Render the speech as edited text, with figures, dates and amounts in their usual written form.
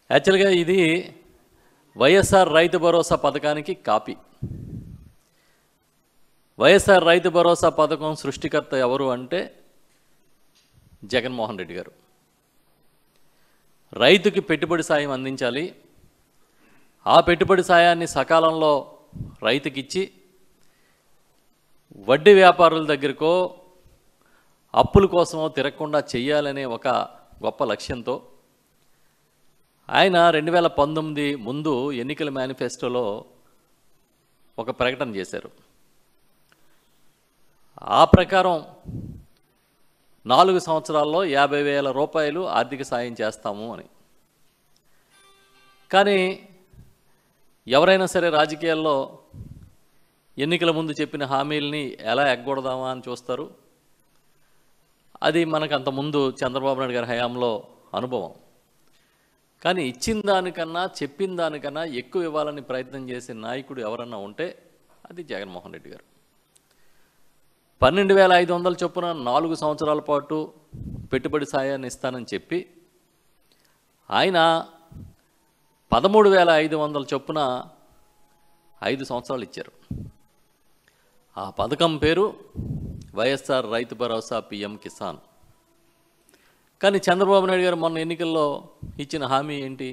యాక్చువల్గా ఇది వైఎస్ఆర్ రైతు భరోసా పథకానికి కాపీ. వైఎస్ఆర్ రైతు భరోసా పథకం సృష్టికర్త ఎవరు అంటే జగన్మోహన్ రెడ్డి గారు. రైతుకి పెట్టుబడి సాయం అందించాలి, ఆ పెట్టుబడి సాయాన్ని సకాలంలో రైతుకిచ్చి వడ్డీ వ్యాపారుల దగ్గరకో అప్పుల కోసమో తిరగకుండా చెయ్యాలనే ఒక గొప్ప లక్ష్యంతో ఆయన 2019 ముందు ఎన్నికల మేనిఫెస్టోలో ఒక ప్రకటన చేశారు. ఆ ప్రకారం 4 సంవత్సరాల్లో 50,000 రూపాయలు ఆర్థిక సాయం చేస్తాము అని. కానీ ఎవరైనా సరే రాజకీయాల్లో ఎన్నికల ముందు చెప్పిన హామీల్ని ఎలా ఎగ్గొడదామా అని చూస్తారు. అది మనకు అంతకుముందు చంద్రబాబు నాయుడు గారి హయాంలో అనుభవం. కానీ ఇచ్చిన దానికన్నా చెప్పిన దానికన్నా ఎక్కువ ఇవ్వాలని ప్రయత్నం చేసే నాయకుడు ఎవరన్నా ఉంటే అది జగన్మోహన్ రెడ్డి గారు. 12,500 చొప్పున 4 సంవత్సరాల పాటు పెట్టుబడి సాయాన్ని ఇస్తానని చెప్పి ఆయన 13,500 చొప్పున 5 సంవత్సరాలు ఇచ్చారు. ఆ పథకం పేరు వైఎస్ఆర్ రైతు భరోసా పిఎం కిసాన్. కానీ చంద్రబాబు నాయుడు గారు మొన్న ఎన్నికల్లో ఇచ్చిన హామీ ఏంటి?